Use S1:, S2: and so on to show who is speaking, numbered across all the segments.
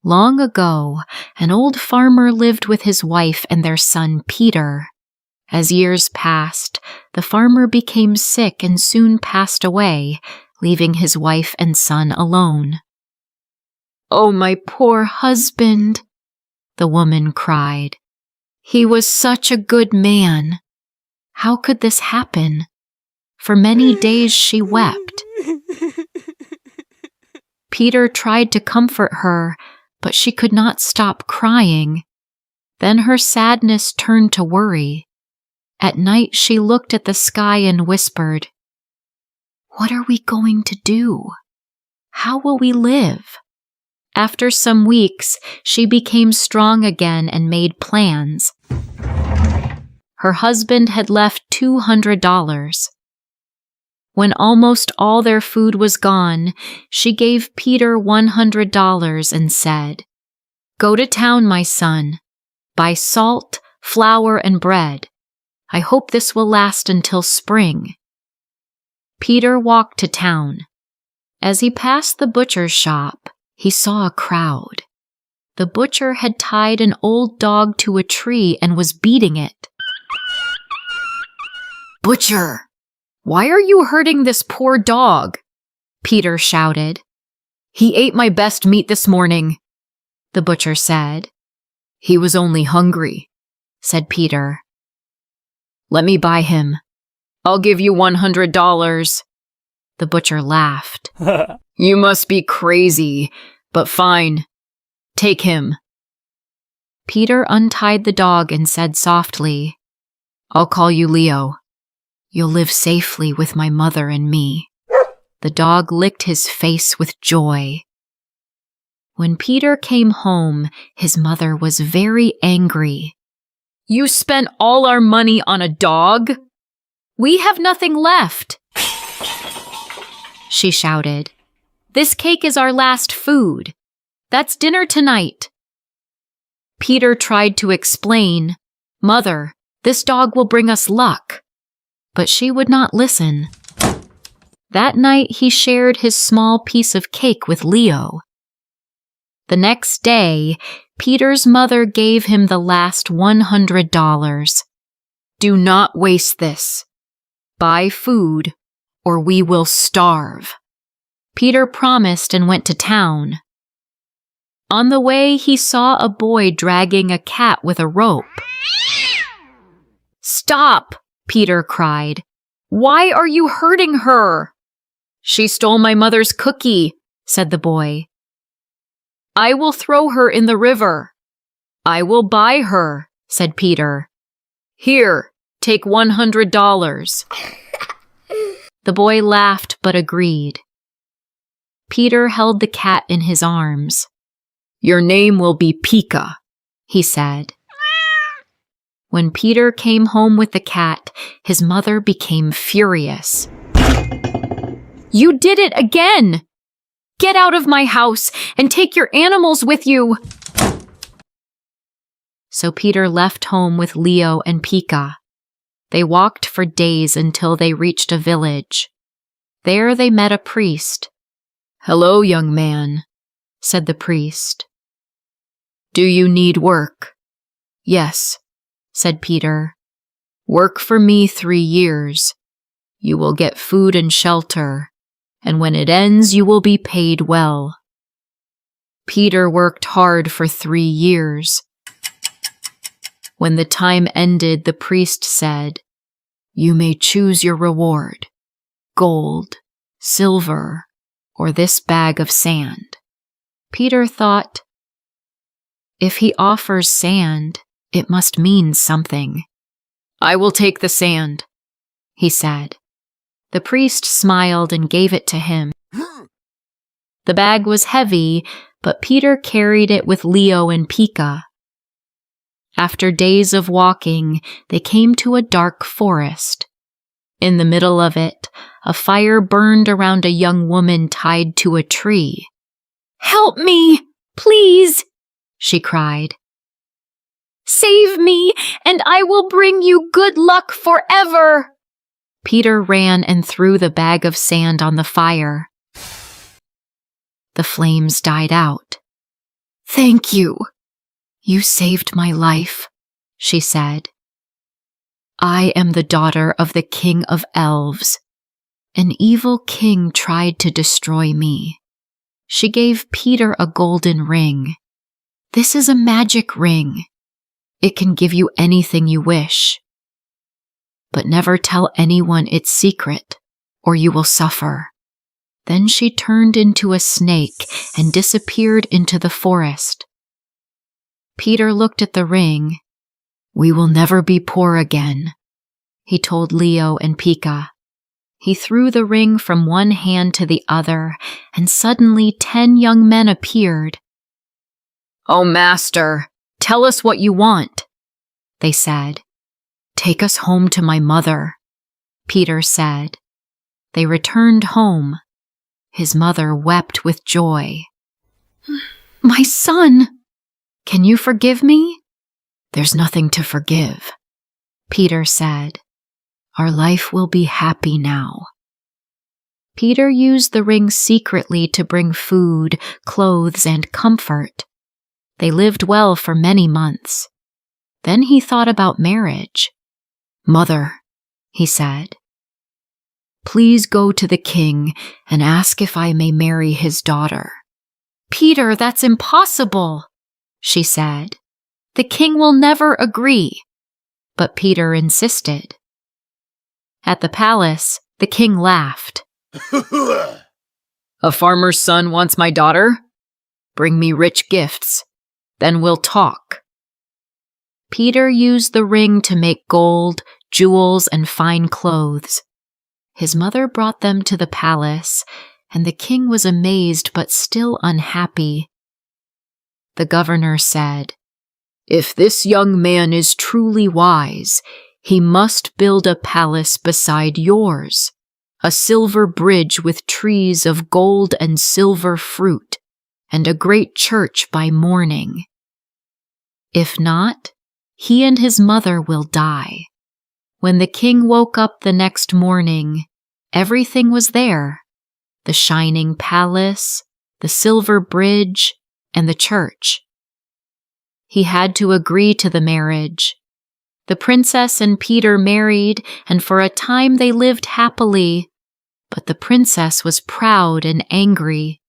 S1: Long ago, an old farmer lived with his wife and their son Peter. As years passed, the farmer became sick and soon passed away, leaving his wife and son alone. "Oh, my poor husband," the woman cried. "He was such a good man. How could this happen?" For many days she wept. Peter tried to comfort her, but she could not stop crying. Then her sadness turned to worry. At night she looked at the sky and whispered, "What are we going to do? How will we live?" After some weeks, she became strong again and made plans. Her husband had left $200. When almost all their food was gone, she gave Peter $100 and said, "Go to town, my son. Buy salt, flour, and bread. I hope this will last until spring." Peter walked to town. As he passed the butcher's shop, he saw a crowd. The butcher had tied an old dog to a tree and was beating it. "Butcher! Why are you hurting this poor dog?" Peter shouted. "He ate my best meat this morning," the butcher said. "He was only hungry," said Peter. "Let me buy him. I'll give you $100. The butcher laughed. "You must be crazy, but fine. Take him." Peter untied the dog and said softly, "I'll call you Leo. You'll live safely with my mother and me." The dog licked his face with joy. When Peter came home, his mother was very angry. "You spent all our money on a dog? We have nothing left," she shouted. "This cake is our last food. That's dinner tonight." Peter tried to explain, "Mother, this dog will bring us luck." But she would not listen. That night he shared his small piece of cake with Leo. The next day, Peter's mother gave him the last $100. "Do not waste this. Buy food, or we will starve." Peter promised and went to town. On the way, he saw a boy dragging a cat with a rope. "Stop!" Peter cried. "Why are you hurting her?" "She stole my mother's cookie," said the boy. "I will throw her in the river." "I will buy her," said Peter. "Here, take $100. The boy laughed but agreed. Peter held the cat in his arms. "Your name will be Pika," he said. When Peter came home with the cat, his mother became furious. "You did it again! Get out of my house and take your animals with you!" So Peter left home with Leo and Pika. They walked for days until they reached a village. There they met a priest. "Hello, young man," said the priest. "Do you need work?" "Yes," said Peter. "Work for me 3 years. You will get food and shelter, and when it ends, you will be paid well." Peter worked hard for 3 years. When the time ended, the priest said, "You may choose your reward: gold, silver, or this bag of sand." Peter thought, if he offers sand, it must mean something. "I will take the sand," he said. The priest smiled and gave it to him. The bag was heavy, but Peter carried it with Leo and Pika. After days of walking, they came to a dark forest. In the middle of it, a fire burned around a young woman tied to a tree. "Help me, please!" she cried. "Save me, and I will bring you good luck forever!" Peter ran and threw the bag of sand on the fire. The flames died out. "Thank you. You saved my life," she said. "I am the daughter of the King of Elves. An evil king tried to destroy me." She gave Peter a golden ring. "This is a magic ring. It can give you anything you wish. But never tell anyone its secret, or you will suffer." Then she turned into a snake and disappeared into the forest. Peter looked at the ring. "We will never be poor again," he told Leo and Pika. He threw the ring from one hand to the other, and suddenly 10 young men appeared. "Oh, master, tell us what you want," they said. "Take us home to my mother," Peter said. They returned home. His mother wept with joy. "My son! Can you forgive me?" "There's nothing to forgive," Peter said. "Our life will be happy now." Peter used the ring secretly to bring food, clothes, and comfort. They lived well for many months. Then he thought about marriage. "Mother," he said, "please go to the king and ask if I may marry his daughter." "Peter, that's impossible," she said. "The king will never agree." But Peter insisted. At the palace, the king laughed. "A farmer's son wants my daughter? Bring me rich gifts, then we'll talk." Peter used the ring to make gold, jewels, and fine clothes. His mother brought them to the palace, and the king was amazed but still unhappy. The governor said, "If this young man is truly wise, he must build a palace beside yours, a silver bridge with trees of gold and silver fruit, and a great church by morning. If not, he and his mother will die." When the king woke up the next morning, everything was there: the shining palace, the silver bridge, and the church. He had to agree to the marriage. The princess and Peter married, and for a time they lived happily, but the princess was proud and angry.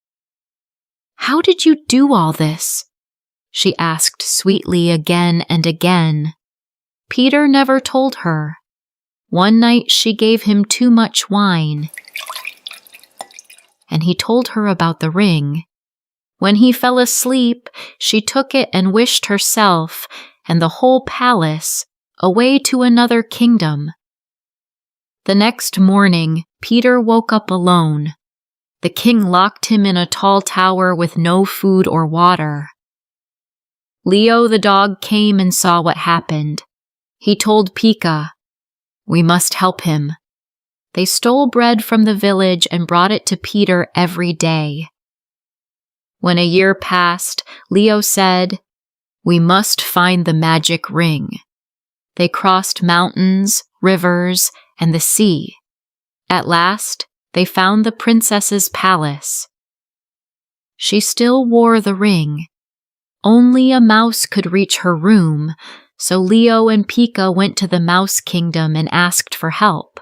S1: "How did you do all this?" she asked sweetly again and again. Peter never told her. One night she gave him too much wine, and he told her about the ring. When he fell asleep, she took it and wished herself and the whole palace away to another kingdom. The next morning, Peter woke up alone. The king locked him in a tall tower with no food or water. Leo the dog came and saw what happened. He told Pika, "We must help him." They stole bread from the village and brought it to Peter every day. When a year passed, Leo said, "We must find the magic ring." They crossed mountains, rivers, and the sea. At last, they found the princess's palace. She still wore the ring. Only a mouse could reach her room, so Leo and Pika went to the Mouse Kingdom and asked for help.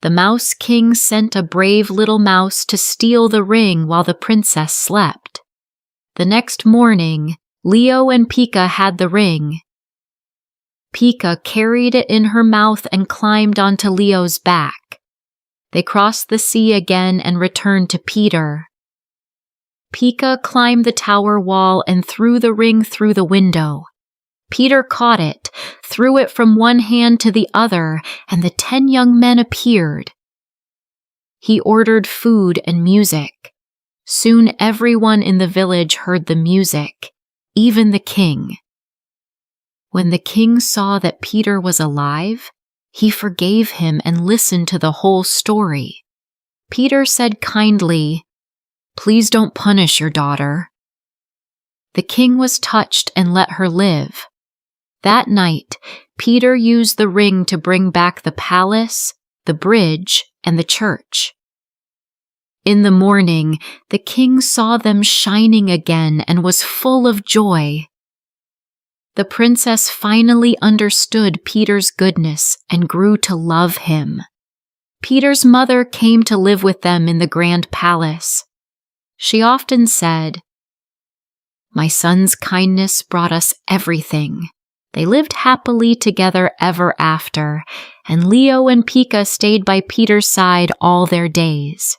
S1: The Mouse King sent a brave little mouse to steal the ring while the princess slept. The next morning, Leo and Pika had the ring. Pika carried it in her mouth and climbed onto Leo's back. They crossed the sea again and returned to Peter. Pika climbed the tower wall and threw the ring through the window. Peter caught it, threw it from one hand to the other, and the 10 young men appeared. He ordered food and music. Soon everyone in the village heard the music, even the king. When the king saw that Peter was alive, he forgave him and listened to the whole story. Peter said kindly, "Please don't punish your daughter." The king was touched and let her live. That night, Peter used the ring to bring back the palace, the bridge, and the church. In the morning, the king saw them shining again and was full of joy. The princess finally understood Peter's goodness and grew to love him. Peter's mother came to live with them in the grand palace. She often said, "My son's kindness brought us everything." They lived happily together ever after, and Leo and Pika stayed by Peter's side all their days.